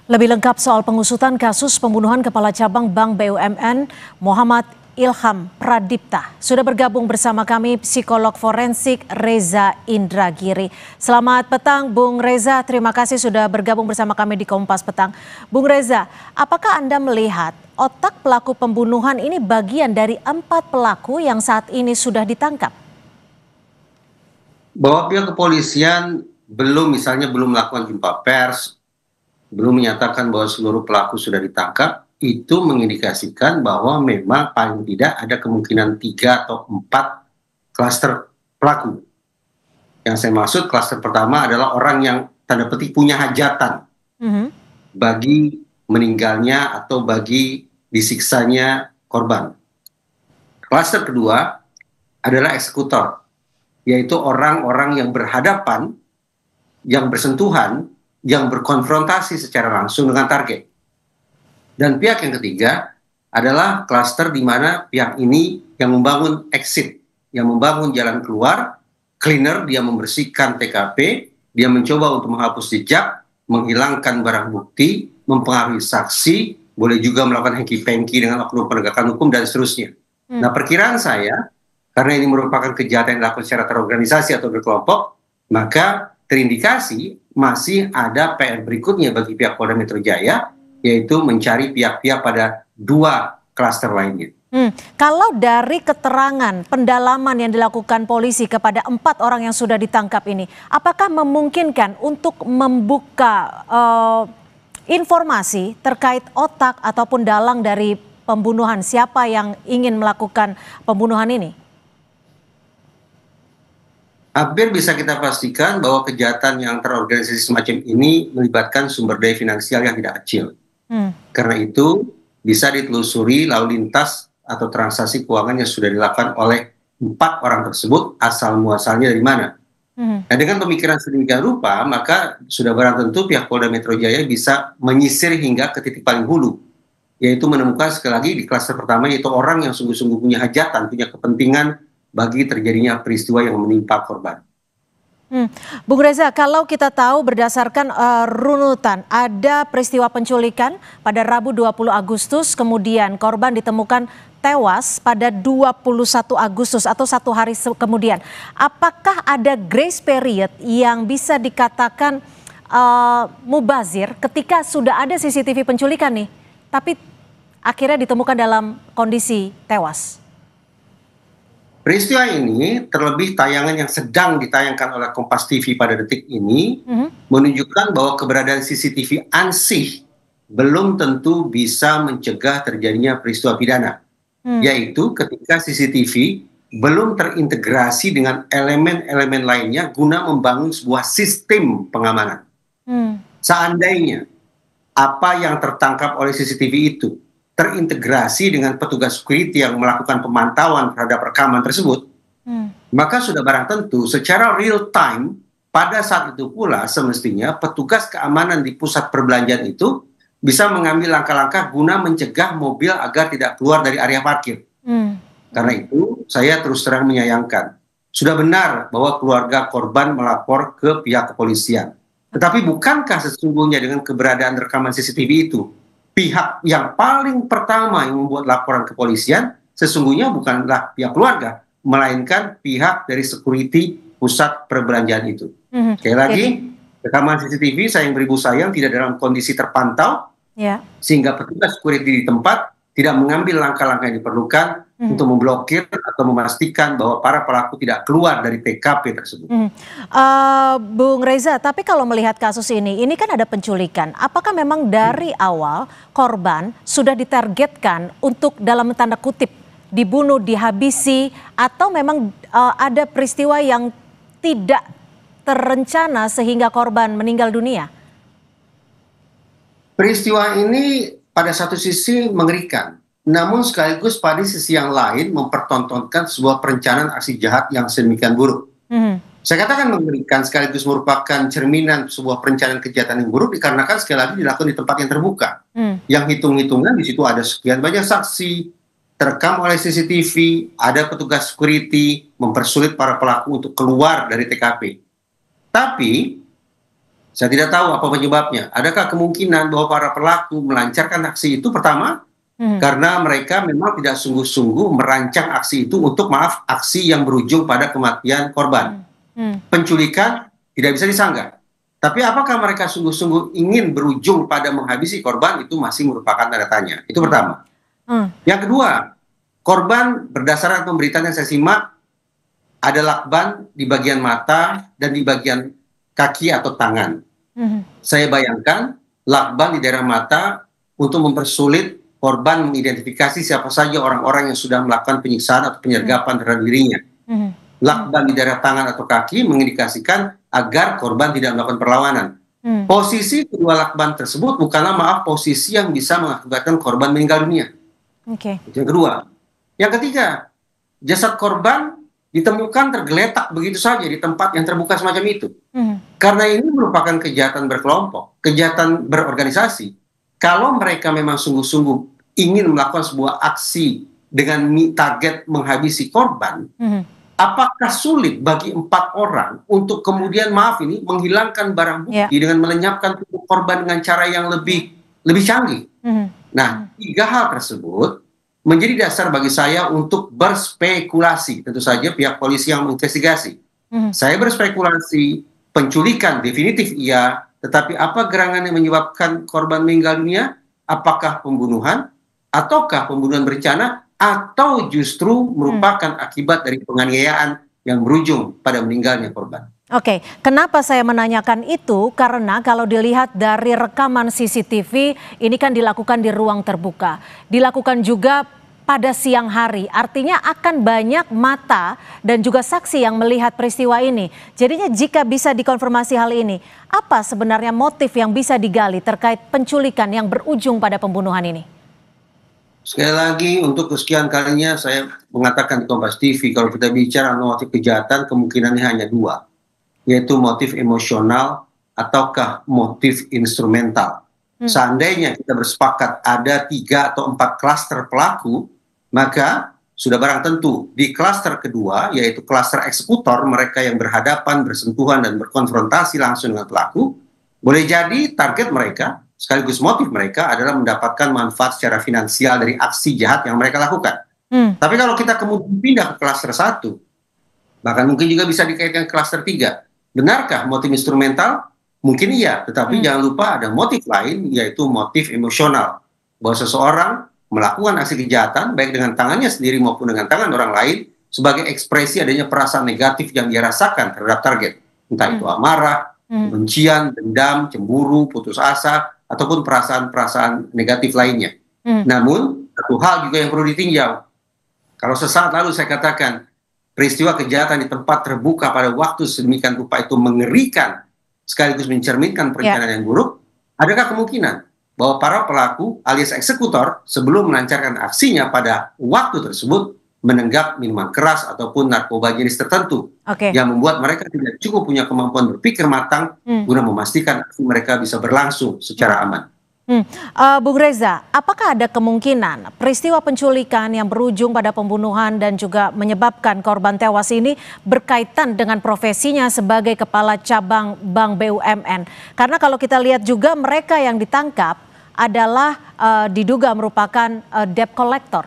Lebih lengkap soal pengusutan kasus pembunuhan Kepala Cabang Bank BUMN Muhammad Ilham Pradipta. Sudah bergabung bersama kami psikolog forensik Reza Indragiri. Selamat petang Bung Reza, terima kasih sudah bergabung bersama kami di Kompas Petang. Bung Reza, apakah Anda melihat otak pelaku pembunuhan ini bagian dari 4 pelaku yang saat ini sudah ditangkap? Bahwa pihak kepolisian belum melakukan jumpa pers, belum menyatakan bahwa seluruh pelaku sudah ditangkap, itu mengindikasikan bahwa memang paling tidak ada kemungkinan 3 atau 4 klaster pelaku. Yang saya maksud klaster pertama adalah orang yang tanda petik punya hajatan bagi meninggalnya atau bagi disiksanya korban. Klaster kedua adalah eksekutor, yaitu orang-orang yang berhadapan, yang bersentuhan, yang berkonfrontasi secara langsung dengan target. Dan pihak yang ketiga adalah klaster di mana pihak ini yang membangun exit, yang membangun jalan keluar, cleaner, dia membersihkan TKP, dia mencoba untuk menghapus jejak, menghilangkan barang bukti, mempengaruhi saksi, boleh juga melakukan hengki-pengki dengan oknum penegakan hukum, dan seterusnya. Nah, perkiraan saya, karena ini merupakan kejahatan yang dilakukan secara terorganisasi atau berkelompok, maka terindikasi masih ada PR berikutnya bagi pihak Polda Metro Jaya, yaitu mencari pihak-pihak pada 2 klaster lainnya. Kalau dari keterangan pendalaman yang dilakukan polisi kepada 4 orang yang sudah ditangkap ini, apakah memungkinkan untuk membuka informasi terkait otak ataupun dalang dari pembunuhan, siapa yang ingin melakukan pembunuhan ini? Hampir bisa kita pastikan bahwa kejahatan yang terorganisasi semacam ini melibatkan sumber daya finansial yang tidak kecil. Karena itu bisa ditelusuri lalu lintas atau transaksi keuangan yang sudah dilakukan oleh 4 orang tersebut, asal muasalnya dari mana. Nah, dengan pemikiran sedemikian rupa, maka sudah barang tentu pihak Polda Metro Jaya bisa menyisir hingga ke titik paling hulu, yaitu menemukan sekali lagi di klaster pertama, yaitu orang yang sungguh-sungguh punya hajatan, punya kepentingan bagi terjadinya peristiwa yang menimpa korban. Bung Reza, kalau kita tahu berdasarkan runutan, ada peristiwa penculikan pada Rabu 20 Agustus, kemudian korban ditemukan tewas pada 21 Agustus atau 1 hari kemudian. Apakah ada grace period yang bisa dikatakan mubazir ketika sudah ada CCTV penculikan nih, tapi akhirnya ditemukan dalam kondisi tewas? Peristiwa ini, terlebih tayangan yang sedang ditayangkan oleh Kompas TV pada detik ini, menunjukkan bahwa keberadaan CCTV ansih belum tentu bisa mencegah terjadinya peristiwa pidana. Yaitu ketika CCTV belum terintegrasi dengan elemen-elemen lainnya guna membangun sebuah sistem pengamanan. Seandainya apa yang tertangkap oleh CCTV itu terintegrasi dengan petugas security yang melakukan pemantauan terhadap rekaman tersebut, maka sudah barang tentu secara real time pada saat itu pula semestinya petugas keamanan di pusat perbelanjaan itu bisa mengambil langkah-langkah guna mencegah mobil agar tidak keluar dari area parkir. Karena itu saya terus terang menyayangkan, sudah benar bahwa keluarga korban melapor ke pihak kepolisian. Tetapi bukankah sesungguhnya dengan keberadaan rekaman CCTV itu, pihak yang paling pertama yang membuat laporan kepolisian sesungguhnya bukanlah pihak keluarga, melainkan pihak dari security pusat perbelanjaan itu. Sekali lagi, rekaman CCTV sayang beribu sayang tidak dalam kondisi terpantau, sehingga petugas security di tempat tidak mengambil langkah-langkah yang diperlukan untuk memblokir atau memastikan bahwa para pelaku tidak keluar dari TKP tersebut. Bung Reza, tapi kalau melihat kasus ini kan ada penculikan. Apakah memang dari awal korban sudah ditargetkan untuk dalam tanda kutip dibunuh, dihabisi, atau memang ada peristiwa yang tidak terencana sehingga korban meninggal dunia? Peristiwa ini pada satu sisi mengerikan, namun sekaligus pada sisi yang lain mempertontonkan sebuah perencanaan aksi jahat yang sedemikian buruk. Saya katakan mengerikan sekaligus merupakan cerminan sebuah perencanaan kejahatan yang buruk dikarenakan sekali lagi dilakukan di tempat yang terbuka. Yang hitung-hitungan di situ ada sekian banyak saksi, terekam oleh CCTV, ada petugas security mempersulit para pelaku untuk keluar dari TKP. Tapi Saya tidak tahu apa penyebabnya. Adakah kemungkinan bahwa para pelaku melancarkan aksi itu pertama karena mereka memang tidak sungguh-sungguh merancang aksi itu untuk aksi yang berujung pada kematian korban. Penculikan tidak bisa disanggah. Tapi apakah mereka sungguh-sungguh ingin berujung pada menghabisi korban itu masih merupakan tanda tanya. Itu pertama. Yang kedua, korban berdasarkan pemberitaan yang saya simak ada lakban di bagian mata dan di bagian kaki atau tangan. Saya bayangkan lakban di daerah mata untuk mempersulit korban mengidentifikasi siapa saja orang-orang yang sudah melakukan penyiksaan atau penyergapan terhadap dirinya. Lakban di daerah tangan atau kaki mengindikasikan agar korban tidak melakukan perlawanan. Posisi kedua lakban tersebut bukanlah posisi yang bisa mengakibatkan korban meninggal dunia. Itu yang kedua. Yang ketiga, jasad korban ditemukan tergeletak begitu saja di tempat yang terbuka semacam itu. Karena ini merupakan kejahatan berkelompok, kejahatan berorganisasi. Kalau mereka memang sungguh-sungguh ingin melakukan sebuah aksi dengan target menghabisi korban, apakah sulit bagi 4 orang untuk kemudian menghilangkan barang bukti dengan melenyapkan tubuh korban dengan cara yang lebih canggih? Nah, 3 hal tersebut menjadi dasar bagi saya untuk berspekulasi. Tentu saja pihak polisi yang menginvestigasi. Saya berspekulasi penculikan definitif iya, tetapi apa gerangan yang menyebabkan korban meninggal dunia? Apakah pembunuhan, ataukah pembunuhan berencana, atau justru merupakan akibat dari penganiayaan yang berujung pada meninggalnya korban? Oke, kenapa saya menanyakan itu? Karena kalau dilihat dari rekaman CCTV, ini kan dilakukan di ruang terbuka. Dilakukan juga pada siang hari, artinya akan banyak mata dan juga saksi yang melihat peristiwa ini. Jadinya jika bisa dikonfirmasi hal ini, apa sebenarnya motif yang bisa digali terkait penculikan yang berujung pada pembunuhan ini? Sekali lagi, untuk kesekian kalinya saya mengatakan di Kompas TV, kalau kita bicara motif kejahatan, kemungkinannya hanya 2. Yaitu motif emosional ataukah motif instrumental. Seandainya kita bersepakat ada 3 atau 4 klaster pelaku, maka sudah barang tentu di klaster kedua, yaitu klaster eksekutor, mereka yang berhadapan, bersentuhan, dan berkonfrontasi langsung dengan pelaku, boleh jadi target mereka, sekaligus motif mereka adalah mendapatkan manfaat secara finansial dari aksi jahat yang mereka lakukan. Tapi kalau kita kemudian pindah ke klaster 1, bahkan mungkin juga bisa dikaitkan ke klaster 3, benarkah motif instrumental? Mungkin iya, tetapi jangan lupa ada motif lain, yaitu motif emosional. Bahwa seseorang melakukan aksi kejahatan, baik dengan tangannya sendiri maupun dengan tangan orang lain, sebagai ekspresi adanya perasaan negatif yang dia rasakan terhadap target. Entah itu amarah, kebencian, dendam, cemburu, putus asa, ataupun perasaan-perasaan negatif lainnya. Namun, satu hal juga yang perlu ditinjau. Kalau sesaat lalu saya katakan, peristiwa kejahatan di tempat terbuka pada waktu sedemikian rupa itu mengerikan, sekaligus mencerminkan perencanaan yang buruk, adakah kemungkinan bahwa para pelaku alias eksekutor sebelum melancarkan aksinya pada waktu tersebut menenggak minuman keras ataupun narkoba jenis tertentu yang membuat mereka tidak cukup punya kemampuan berpikir matang guna memastikan aksi mereka bisa berlangsung secara aman. Bung Reza, apakah ada kemungkinan peristiwa penculikan yang berujung pada pembunuhan dan juga menyebabkan korban tewas ini berkaitan dengan profesinya sebagai kepala cabang Bank BUMN? Karena kalau kita lihat juga mereka yang ditangkap adalah diduga merupakan debt collector.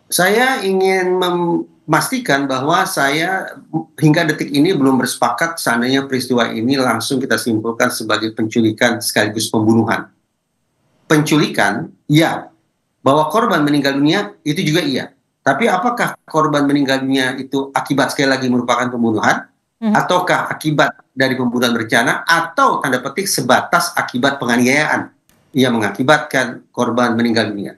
Saya ingin memastikan bahwa saya hingga detik ini belum bersepakat seandainya peristiwa ini langsung kita simpulkan sebagai penculikan sekaligus pembunuhan. Penculikan, ya. Bahwa korban meninggal dunia, itu juga iya. Tapi apakah korban meninggal dunia itu akibat sekali lagi merupakan pembunuhan? Ataukah akibat dari pembunuhan berencana? Atau tanda petik sebatas akibat penganiayaan yang mengakibatkan korban meninggal dunia?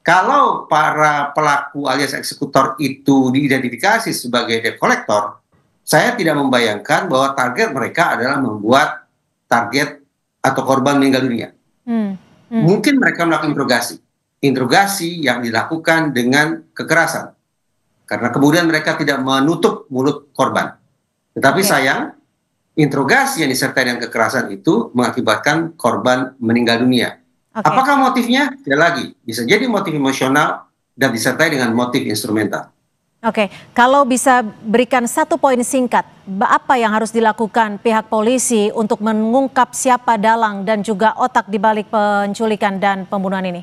Kalau para pelaku alias eksekutor itu diidentifikasi sebagai debt collector, saya tidak membayangkan bahwa target mereka adalah membuat target atau korban meninggal dunia. Mungkin mereka melakukan interogasi yang dilakukan dengan kekerasan, karena kemudian mereka tidak menutup mulut korban. Tetapi sayang, interogasi yang disertai dengan kekerasan itu mengakibatkan korban meninggal dunia. Apakah motifnya? Sekali lagi, bisa jadi motif emosional dan disertai dengan motif instrumental. Oke, kalau bisa berikan satu poin singkat, apa yang harus dilakukan pihak polisi untuk mengungkap siapa dalang dan juga otak di balik penculikan dan pembunuhan ini?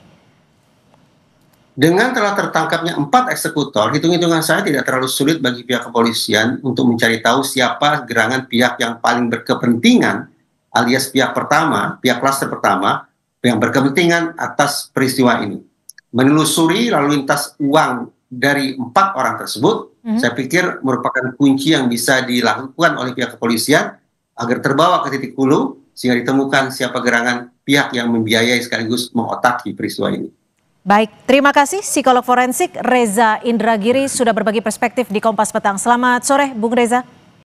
Dengan telah tertangkapnya 4 eksekutor, hitung-hitungan saya tidak terlalu sulit bagi pihak kepolisian untuk mencari tahu siapa gerangan pihak yang paling berkepentingan, alias pihak pertama, pihak klaster pertama, yang berkepentingan atas peristiwa ini. Menelusuri lalu lintas uang dari 4 orang tersebut, saya pikir merupakan kunci yang bisa dilakukan oleh pihak kepolisian agar terbawa ke titik hulu, sehingga ditemukan siapa gerangan pihak yang membiayai sekaligus mengotaki peristiwa ini. Baik, terima kasih psikolog forensik Reza Indragiri sudah berbagi perspektif di Kompas Petang. Selamat sore, Bung Reza.